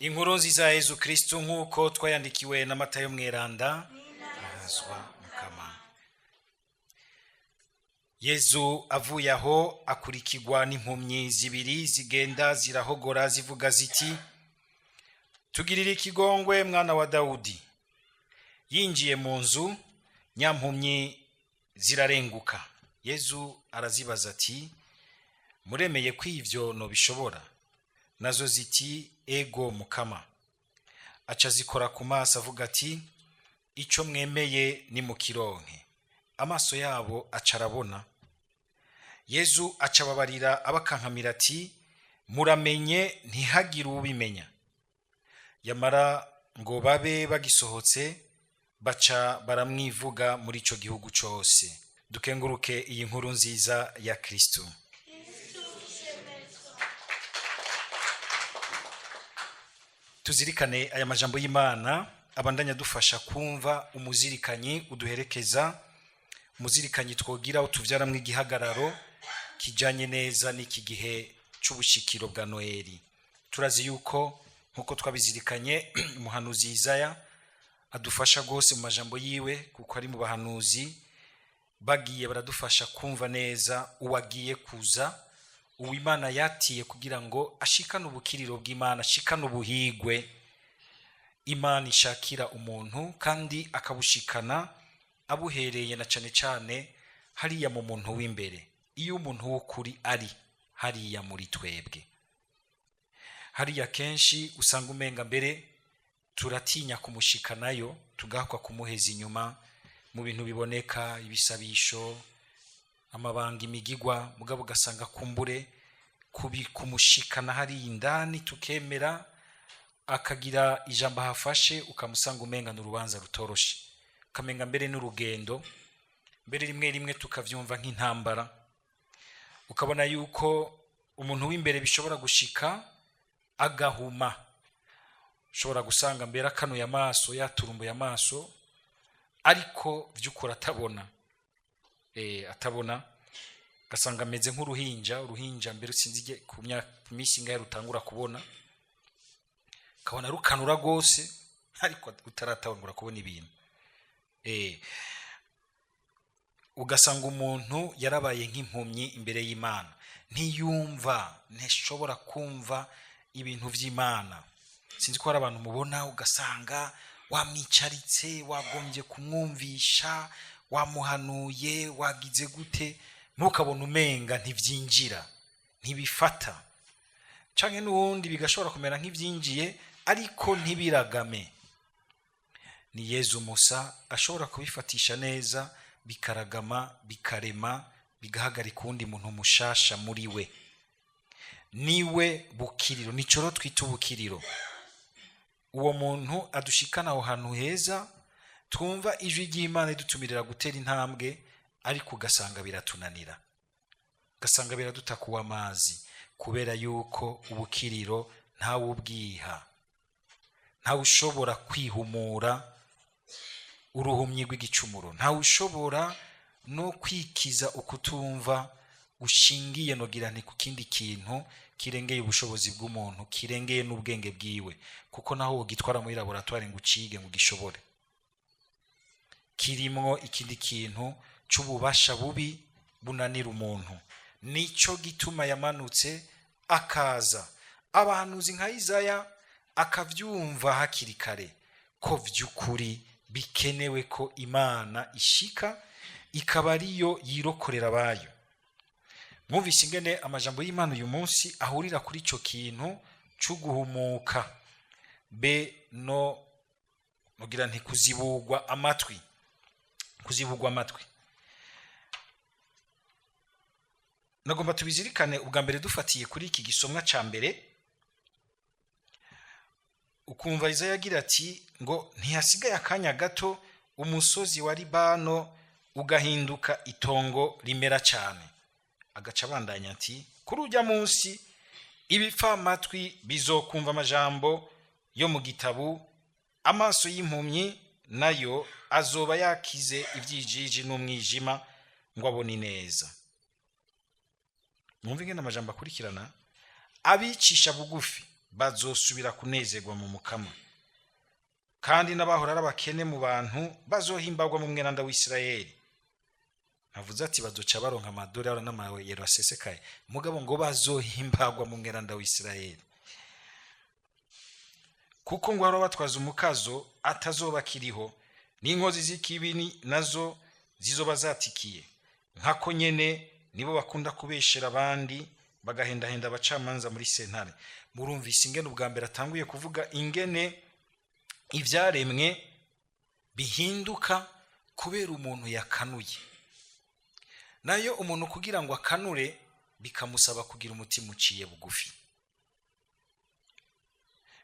Inkuru nziza ya Yezu Kristo nk'uko twayandikiwe na Matayo mweranda. Ahazwa Mukama. Yezu avuye aho akurikirwa n'impumyi zibiri zigenda zirahogora zivuga ziti, tugirire ikigongwe mwana wa Dawudi. Yinjiye mu nzu, nyampumyi zirarenguka. Yezu arazibaza ati, muremeye ko ivyo no bishobora? Nazo ziti, ego Mukama. Aca zikora ku maso avuga ati, ico mwemeye ni mukironke. Amaso yabo aca arabona. Yezu aca babarira abakankamira ati, muramenye ntihagire ubimenya. Yamara ngo babe bagisohotse, baca baramwivuga muri ico gihugu cose. Dukenguruke iyi nkuru nziza ya Kristo. Tuzirikane aya majambo y'Imana abandanya dufasha kumva umuzirikanyi uduherekeza, umuzirikanyi twogira utuvyaramwe igihagararo kijanye neza n'iki gihe c'ubushikiro bwa Noeli. Turazi yuko nkuko twabizirikanye umuhanuzi Isaya adufasha gose mu majambo yiwe, kuko ari mu bahanuzi bagiye baradufasha kumva neza uwagiye kuza, uw'Imana yatiye kugira ngo ashikane ubukiriro bw'Imana, ashikane ubuhigwe Imana ishakira umuntu, kandi akabushikana abuhereye na cane cane hariya mu muntu w'imbere. Iyo umuntu w'ukuri ari hariya muri twebwe, hariya kenshi usanga umenga mbere turatinya kumushikanayo, tugahakwa kumuheza inyuma mu bintu biboneka, ibisabisho, amabanga, imigigwa, mugabo ugasanga kumbure kumushikana hari indani tukemera, akagira ijambo hafashe ukamusanga umenga n'urubanza rutoroshe, kamenga mbere n'urugendo, mbere rimwe rimwe tukavyumva nk'intambara. Ukabona yuko umuntu w'imbere bishobora gushika agahuma, ushobora gusanga mbere akanuye amaso, yaturumbuye amaso, ariko vy'ukuri atabona. Atabona, gasanga ameze nk'uruhinja mbere sinzige ku minsi ingahe rutangura kubona, kabona rukanura gose ariko utaratangura kubona ibintu. Ugasanga umuntu yarabaye nk'impumyi imbere y'Imana, ntiyumva, ntishobora kumva ibintu vy'Imana. Sinzi ko hari abantu mubona ugasanga wamwicaritse, wagombye kumwumvisha, wamuhanuye, wagize gute, ntukabona umenga ntivyinjira, ntibifata. Canke n'uwundi bigashobora kumera nk'ivyinjiye ariko ntibiragame. Ni Yezu Musa ashobora kubifatisha neza, bikaragama, bikarema, bigahagarika uwundi muntu mushasha muri we. Niwe bukiriro, nicoro twita ubukiriro. Uwo muntu adushikana aho hantu heza, twumva ijwi ry'Imana idutumirira gutera intambwe, ariko ugasanga biratunanira, ugasanga biraduta amazi, kubera yuko ubukiriro ntawe ubwiha, ntawe ushobora kwihumura uruhumyi rw'igicumuro, ntawe ushobora no kwikiza ukutumva ushingiye nogira nti ku kindi kintu kirengeye ubushobozi bw'umuntu, kirengeye n'ubwenge bwiwe, kuko naho ugitwara muri laboratoire ngo ucige ngo gishobore, kirimwo ikindi kintu c'ububasha bubi bunanira umuntu. Nico gituma yamanutse akaza abahanuzi nka Isaya akavyumva hakiri kare ko vy'ukuri bikenewe ko Imana ishika ikaba ariyo yirokorera abayo. Mwumvise ingene amajambo y'Imana uyu munsi ahurira kuri ico kintu c'uguhumuka be no mugira nti kuzibugwa amatwi, kuzibugwa amatwi. Nagomba tubizirikane ubwa mbere dufatiye kuri iki gisomwa ca mbere, ukumva Isaya agira ati ngo ntihasigaye akanya gato umusozi wa Libano ugahinduka itongo rimera cyane. Agaca bandanya ati, kuri ujya munsi ibipfa amatwi bizokumva amajambo yo mu gitabu, amaso y'impumyi nayo azoba yakize ivyijiji n'umwijima ngo abone neza. Mwumve ngene amajambo akurikirana, abicisha bugufi bazosubira kunezerwa mu mukama, kandi n'abahora ari abakene mu bantu bazohimbagwa mu mweranda w'Isirayeli. Avuze ati bazoca baronka amadolari n'amayero asesekaye, mugabo ngo bazohimbagwa mu mweranda w'Isirayeli, kuko ngo haro batwaza umukazo atazoba kiriho, n'inkozi z'ikibini nazo zizoba zatikiye. Nkako nyene nibo bakunda kubeshera abandi bagahendahenda abacamanza muri sentare. Murumvise ingene ubwa mbere atanguye kuvuga ingene ivyaremwe bihinduka kubera umuntu yakanuye. Nayo umuntu kugira ngo akanure bikamusaba kugira umutima uciye bugufi,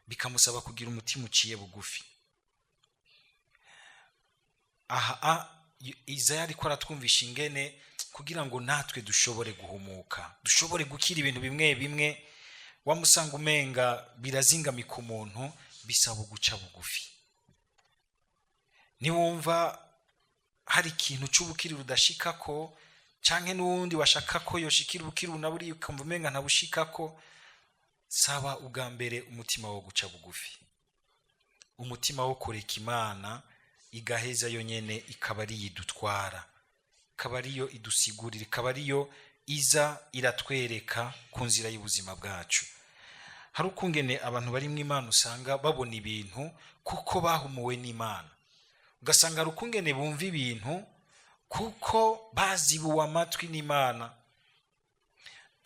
bikamusaba kugira umutima uciye bugufi. Izaya ariko aratwumvisha ingene kugira ngo natwe dushobore guhumuka, dushobore gukira ibintu bimwe bimwe wamusanga umenga birazingamika umuntu, bisaba guca bugufi. Niwumva hari ikintu cy'ubukiri rudashikako canke n'uwundi washaka ko yoshikira ubukiri unaburi ukumva umenga ntabushikako, saba ubwa mbere umutima wo guca bugufi, umutima wo kureka Imana igaheza yo nyene ikaba ari yidutwara, ikaba ariyo idusigurira, ikaba ariyo iza iratwereka ku nzira y'ubuzima bwacu. Hari ukungene abantu bari mu Imana usanga babona ibintu kuko bahumuwe n'Imana, ugasanga hari ukungene bumva ibintu kuko bazibuwe amatwi n'Imana.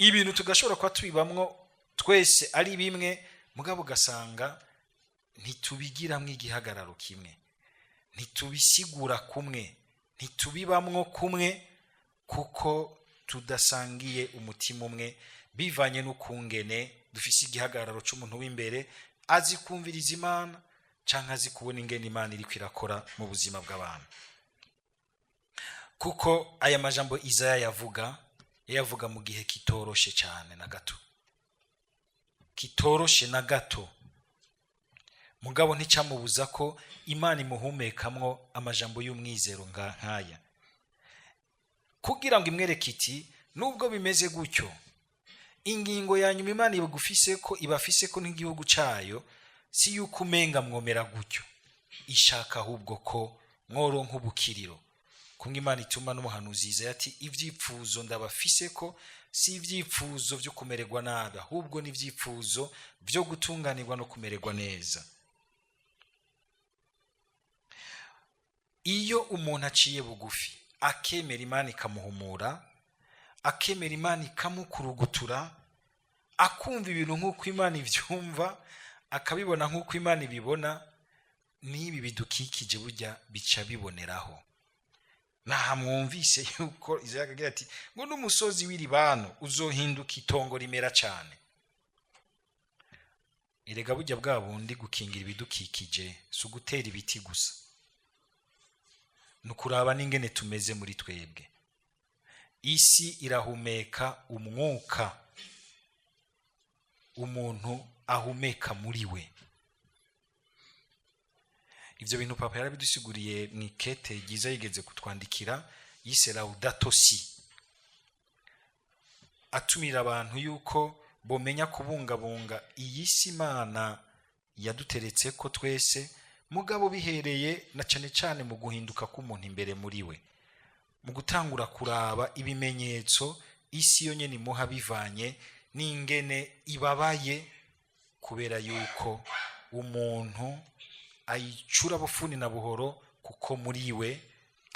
Ibintu tugashobora kuba tubibamwo twese ari bimwe, mugabo ugasanga ntitubigiramwo igihagararo kimwe, ntitubisigura kumwe, ntitubibamwo kumwe, kuko tudasangiye umutima umwe, bivanye n'ukungene dufise igihagararo c'umuntu w'imbere azi kumviriza Imana canke azi kubona ingene Imana iriko irakora mu buzima bw'abantu. Kuko aya majambo Izaya yavuga mu gihe kitoroshe cyane na gato, kitoroshe na gato, mugabo nticamubuza ko Imana imuhumekamwo amajambo y'umwizero nkaya, kugira ngo imwereke iti nubwo bimeze gutyo, ingingo ya nyuma Imana ibafise ko n'igihugu cayo si yuko umenga mwomera gutyo, ishaka ahubwo ko mworonka ubukiriro. Kumwe Imana ituma n'umuhanuzi Izaya ati ivyipfuzo ndabafise ko si ivyipfuzo vyo kumererwa nabi, ahubwo ni ivyipfuzo vyo gutunganirwa no kumererwa neza. Iyo umuntu aciye bugufi akemera Imana ikamuhumura, akemera Imana ikamukurugutura, akumva ibintu nk'uko Imana ivyumva, akabibona nk'uko Imana ibibona, n'ibi bidukikije burya bica biboneraho. Naha mwumvise yuko Izaya agira ati ngo n'umusozi w'Iribano uzohinduka itongo rimera cyane. Erega burya bwa bundi gukingira ibidukikije si ugutera ibiti gusa, nukuraba n'ingene tumeze muri twebwe. Isi irahumeka umwuka umuntu ahumeka muri we. Ivyo bintu Papa yarabidusiguriye mw'ikete ryiza yigeze kutwandikira yise Laudato Si, atumira abantu yuko bomenya kubungabunga iyi si Imana yaduteretse ko twese, mugabo bihereye na cane cane mu guhinduka k'umuntu imbere muri we, mu gutangura kuraba ibimenyetso isi yo nyene imuha bivanye n'ingene ibabaye, kubera yuko umuntu ayicura bufuni na buhoro, kuko muri we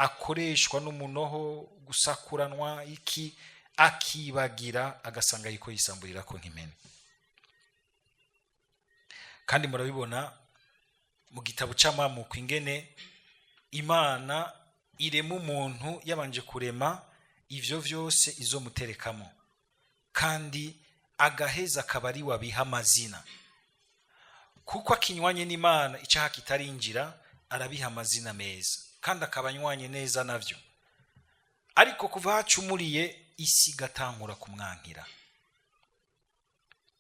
akoreshwa n'umunoho gusakuranwa iki, akibagira agasanga yiko yisamburira ko nk'imene. Kandi murabibona mu gitabo c'Amamuko ingene Imana irema umuntu yabanje kurema ivyo vyose izomuterekamo, kandi agaheza akaba ari wabiha amazina, kuko akinywanye n'Imana icaha kitarinjira arabiha amazina meza, kandi akabanywanye neza navyo. Ariko kuva hacumuriye isi igatangura kumwankira,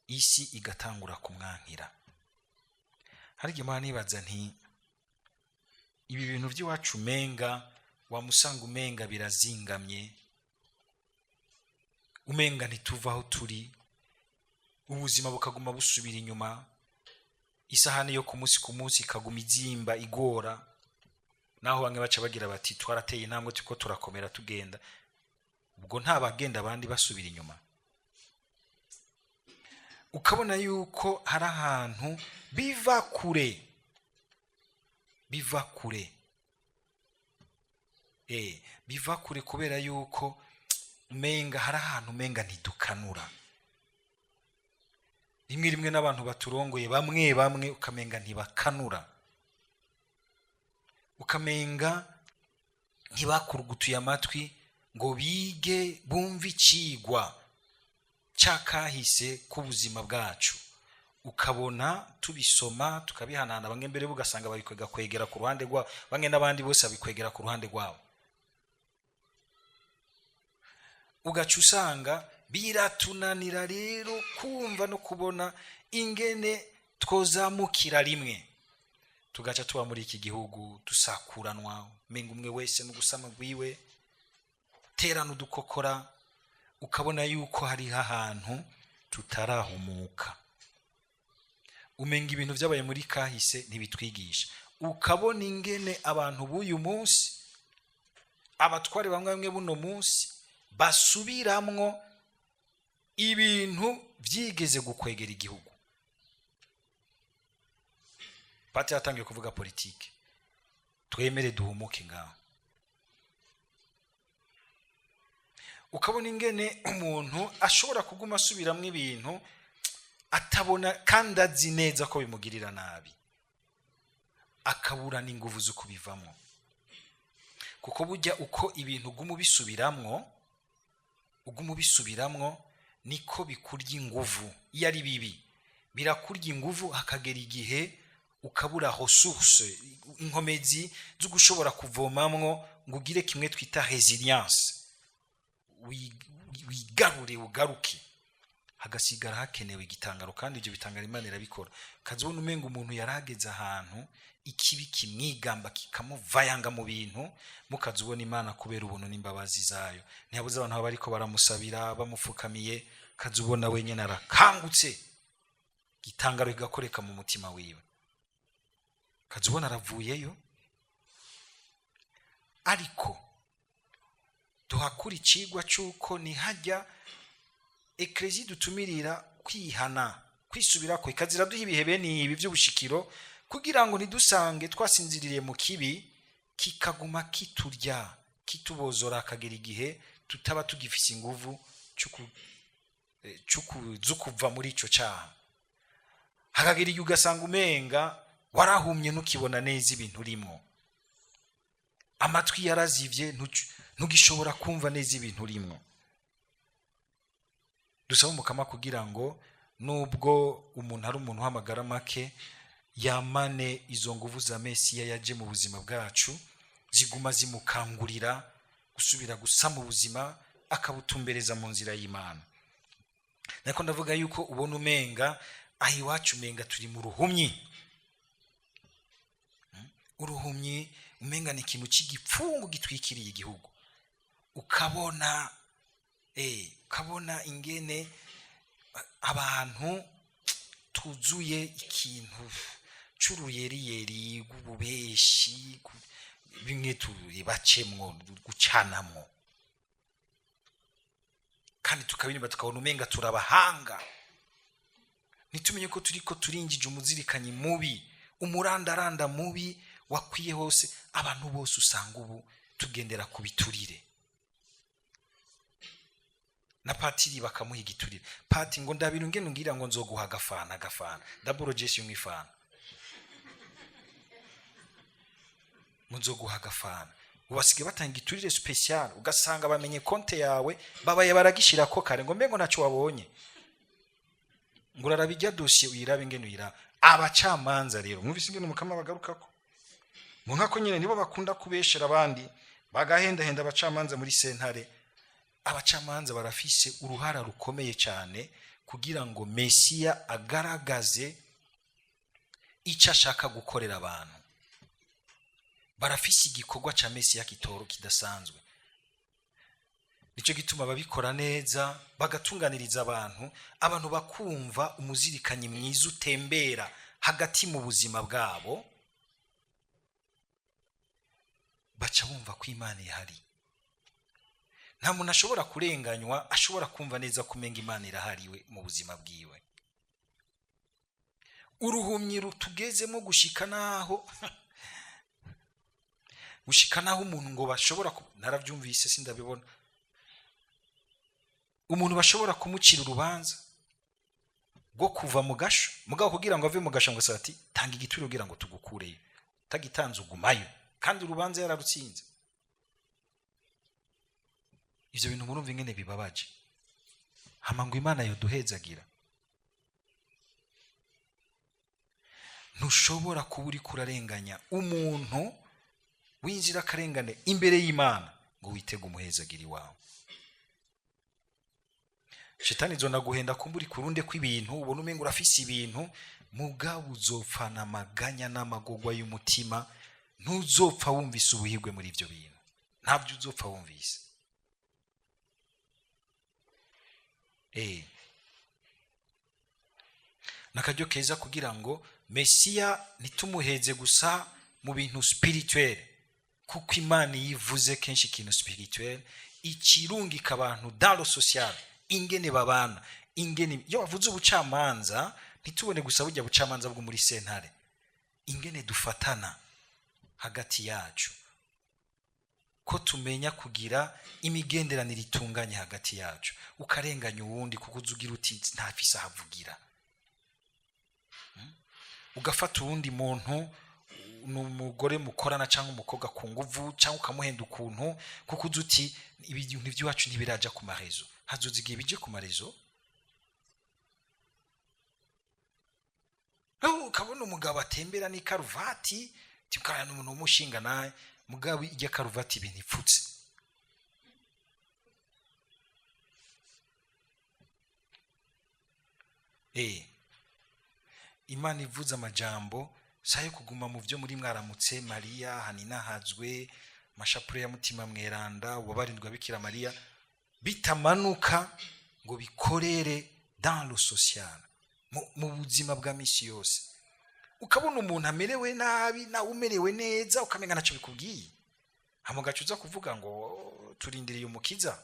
isi igatangura kumwankira. Harya Imana ibaza nti ibi bintu by'iwacu umenga wamusanga umenga birazingamye, umenga ntituvaho turi, ubuzima bukaguma busubira inyuma, isahani yo ku munsi ikaguma izimba igora, naho bamwe baca bagira bati twarateye intambwe tuko turakomera tugenda, ubwo nta bagenda abandi basubira inyuma. Ukabona yuko hari ahantu biva kure biva kure kubera yuko umenga hari ahantu umenga ntidukanura. Rimwe n'abantu baturongoye bamwe ukamenga ntibakanura, ukamenga ntibakurugutuye amatwi ngo bige bumve icigwa cyakahise k'ubuzima bwacu. Ukabona tubisoma tukabihanana, bamwe mbere bugasanga babikwega kwegera ku ruhande rwabo, bamwe n'abandi bose babikwegera ku ruhande rwabo. Ugaca usanga biratunanira rero kumva no kubona ingene twozamukira rimwe, tugaca tuba muri iki gihugu dusakuranwa, menga umwe wese no gusama gwiwe, terana udukokora. Ukabona yuko hari ahantu tutarahumuka, umenga ibintu byabaye muri kahise ntibitwigisha. Ukabona ingene abantu b'uyu munsi, abatware bamwe buno munsi basubiramwo ibintu byigeze gukwegera igihugu. Pati yatangiye kuvuga politike, twemere duhumuke ngaho. Ukabona ingene umuntu ashobora kuguma asubiramwo ibintu atabona kandi azi neza ko bimugirira nabi, akabura n'inguvu zo kubivamo. Kuko burya uko ibintu uguma ubisubiramwo niko bikurya inguvu. Iyo ari bibi birakurya inguvu, hakagera igihe ukabura ressource, inkomezi zo gushobora kuvomamwo ngo ugire kimwe twita resilience, wigarure ugaruke, hagasigara hakenewe igitangaro. Kandi ibyo bitangara Imana irabikora. Kazibona umenga umuntu yarageze ahantu ikibi kimwigamba kikamuvayanga mu bintu, mukazibona Imana kubera ubuntu n'imbabazi zayo ntiyabuze abantu bariko baramusabira bamufukamiye, kazibona wenyene arakangutse, gitangaro kigakoreka mu mutima wiwe, kazibona aravuyeyo. Ariko duhakura icigwa cy'uko nihajya eklezi dutumirira kwihana, kwisubirako, ikazira duha ibihe bene ibi by'ubushikiro, kugira ngo ntidusange twasinziririye mu kibi kikaguma kiturya kitubozora, akagera igihe tutaba tugifise inguvu zo kuva muri ico cyaha. Hakagera igihe ugasanga umenga warahumye ntukibona neza ibintu urimo, amatwi yarazivye ntugishobora kumva neza ibintu urimo. Dusaba umukama kugira ngo nubwo umuntu ari umuntu w'amagara make, yamane izo nguvu za Mesiya yaje mu buzima bwacu, ziguma zimukangurira gusubira gusa mu buzima, akabutumbereza mu nzira y'Imana. Nako ndavuga yuko ubona umenga ahi wacu umenga turi mu ruhumyi. Uruhumyi umenga ni ikintu cy'igipfungu gitwikiriye igihugu. Ukabona ingene abantu tuzuye ikintu c'uruyeriyeri rw'ububeshi, bimwe tubacemwo gucanamwo, kandi tukabinimba tukabona umenga turabahanga. Nitumenye ko turiko turinjije umuzirikanyi mubi, umurandaranda mubi wakwiye hose. Abantu bose usanga ubu tugendera ku biturire, na patiri bakamuha igiturire. Pati ngo ndabira ngene ngira ngo nzoguha agafana daburo jesi umwifana, munzoguha agafana. Ubasige batanga igiturire special, ugasanga bamenye konte yawe, babaye baragishira ko kare ngo mbengo naco wabonye, ngo rarabijya dossier uyirabe ngene uyira. Abacamanza rero mwumvise ingene umukama bagarukako mu nkako nyene, nibo bakunda kubeshera abandi, bagahenda abacamanza muri sentare. Abacamanza barafise uruhara rukomeye cyane kugira ngo Mesiya agaragaze icyo ashaka gukorera abantu. Barafise igikorwa cya Mesiya kitoro kidasanzwe. nicyo gituma babikora neza bagatunganiriza abantu bakumva umuzirikanyi mwiza utembera hagati mu buzima bwabo, baca bumva ko Imana ihari. Nta muntu ashobora kurenganywa ashobora kumva neza kumenga Imana irahariwe mu buzima bwiwe. Uruhumyi rutugezemo gushika naho umuntu ngo bashobora narabyumvise sindabibona, umuntu bashobora kumucira urubanza rwo kuva mu gasho, mugabo kugira ngo ave mu gasho ngo sati tanga igituro kugira ngo tugukureyo, tagitanze ugumayo kandi urubanza yararutsinze. Ivyo bintu murumva ingene bibabaje. Hama ngo Imana yoduhezagira. Ntushobora kuba uri kurarenganya umuntu winjira akarengane imbere y'Imana ngo witege umuhezagiri wawe. Shetani zona guhenda kumburi kurunde kw'ibintu, ubona umengo urafise ibintu, mugabo uzopfana amaganya n'amagogwa y'umutima, ntuzopfa wumvise ubuhigwe muri ivyo bintu, ntabyo uzopfa wumvise. Nakaryo keza kugira ngo Mesiya nitumuheze gusa mu bintu spirituel, kuko Imana yivuze kenshi ikintu spirituel ikirungika abantu dans le social, ingene babana, ingene yo bavuze ubucamanza ntitubone gusa bujya bucamanza bwo muri sentare, ingene dufatana hagati yacu, ko tumenya kugira imigenderanire itunganye hagati yacu, ukarenganya uwundi kuko uzugira uti ntafise ahavugira, ugafata uwundi muntu n'umugore mukorana cyangwa umukobwa ku nguvu cyangwa ukamuhenda ukuntu kuko uzuti ibintu by'iwacu ntibiraja ku marezo, hazozigiye bije ku marezo. Ukabona umugabo atembera ni karuvati tukana n'umuntu umushinga naye, mugabo ijya karuvati ibintu ipfutse. Imana ivuze amajambo sayo kuguma mu byo muri mwaramutse Mariya, haninahazwe, mashapure ya mutima mweranda, wabarindwa Bikira Mariya, bitamanuka ngo bikorere dans le social, mu buzima bwa misi yose. Ukabona umuntu amerewe nabi na umerewe neza ukamenga naco bikubwiye, hamugacuza kuvuga ngo turindiriye umukiza.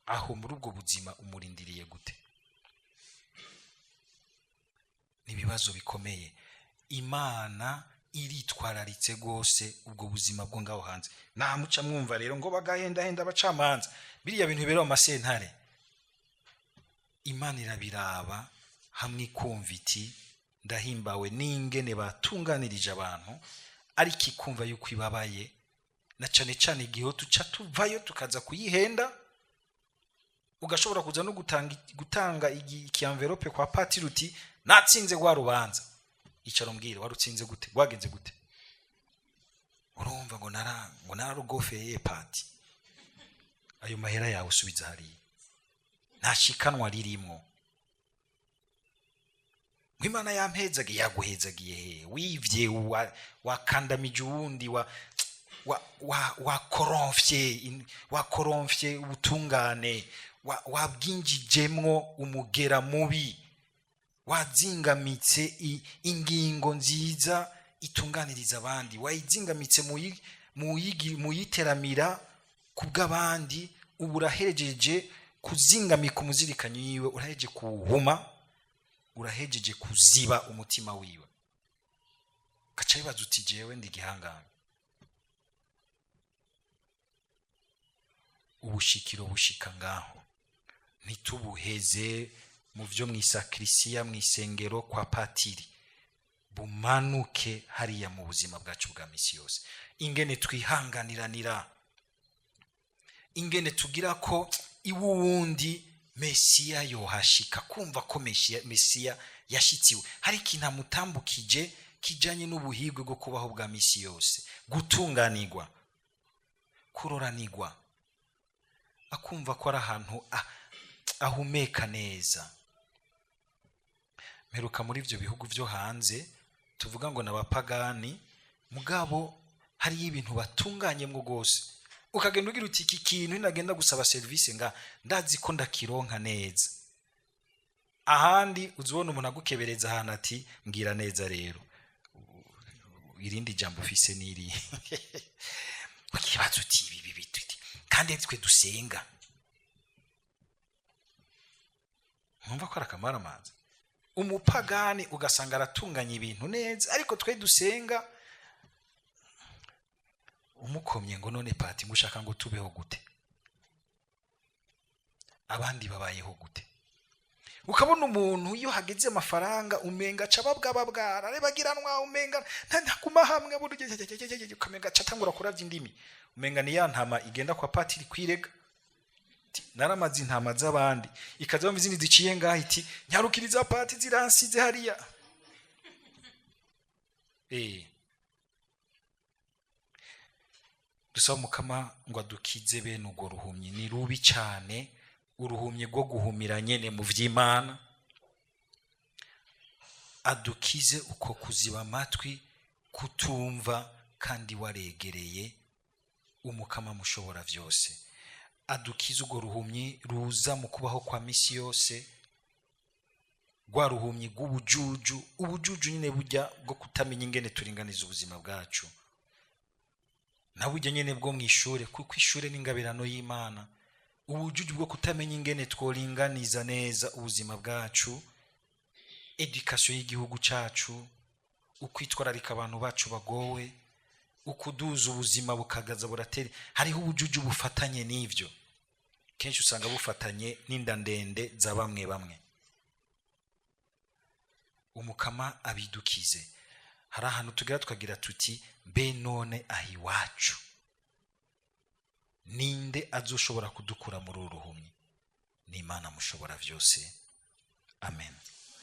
Aho muri ubwo buzima umurindiriye gute? Nibibazo bikomeye. Imana iritwararitse gose ubwo buzima bwo ngaho hanze. Nta muca mwumva rero ngo bagahenda abacamanza, biriya bintu bibera mu masentare. Imana irabiraba hamwe ikumva iti ndahimbawe n'ingene batunganirije abantu, ariko ikumva yuko ibabaye, na cane cane igihe tuca tuvayo tukaza kuyihenda. Ugashobora kuza no gutanga iki-envelope kwa patiri uti natsinze gwa rubanza, icaro mbwire warutsinze gute, gwagenze gute? Urumva ngo nararugofeye pati, ayo mahera yawe usubiza hariya, nta shikanwa ririmo. Imana yampezagiye, yaguhezagiye he? Wivye wakandamije uwundi, wakoromfye ubutungane, wabwinjijemwo umugera mubi, wazingamitse ingingo nziza itunganiriza abandi, wayizingamitse muyiteramira kubw'abandi, ubu urahejeje kuzingamika umuzirikanyi yiwe, urahejeje kuhuma, urahejeje kuziba umutima wiwe. Gaca bibaza uti jewe ndi gihangana. Ubushikiro bushika ngaho, ntitubuheze mu byo mwisakrisiya mwisengero kwa patiri, bumanuke hariya mu buzima bwacu bwa misi yose. Ingene twihanganiranira, ingene tugira ko iwundi Mesiya yohashika, kumva ko Mesiya yashitiwe, hari ikintu amutambukije kijanye n'ubuhigwe bwo kubaho bwa misi yose, gutunganirwa, kuroranirwa, akumva ko ari ahantu ahumeka neza. Meruka muri ivyo bihugu vyo hanze tuvuga ngo n'abapagani, mugabo hari ibintu batunganyemwo gose, ukagenda ugira uti iki kintu nagenda gusaba service nga ndazi ko ndakironka neza. Ahandi uzibona umuntu agukebereza ahantu ati mbwira neza rero irindi jambo ufise niri ukibaza uti ibi bitwiti kandi twe dusenga. Numva ko arakamara amazi umupagani ugasanga aratunganya ibintu neza, ariko twe dusenga umukomye ngo none pati ngushaka ngo tubeho gute, abandi babayeho gute. Ukabona umuntu iyo hageze amafaranga umenga cababwababwara arebagiranwa umenga ntakuma hamwe buryo ukamenga catangura kuravya indimi umenga ni ya ntama igenda kwa patiri kwirega naramazi intama z'abandi ikaza mu izindi ziciye ngaho iti nyarukiriza pati ziransize hariya. Dusaba Mukama ngo adukize bene urwo ruhumyi, ni rubi cyane uruhumye rwo guhumira nyene mu vy'Imana. Adukize uko kuziba amatwi, kutumva kandi waregereye Umukama mushobora vyose. Adukize urwo ruhumyi ruza mu kubaho kwa misi yose, rwa ruhumyi rw'ubujuju, ubujuju nyine burya bwo kutamenya ingene turinganiza ubuzima bwacu, na burya nyene bwo mw'ishure, kuko ishure n'ingabirano y'Imana. Ubujuju bwo kutamenya ingene tworinganiza neza ubuzima bwacu, education y'igihugu cacu, ukwitwararika abantu bacu bagowe, ukuduza ubuzima bukagaza burateri. Hariho ubujuju bufatanye n'ivyo, kenshi usanga bufatanye n'inda ndende za bamwe bamwe. Umukama abidukize. Hari ahantu tugira tukagira tuti mbe none ahi wacu ninde azoshobora kudukura muri uruhumyi? Ni Imana mushobora vyose. Amen.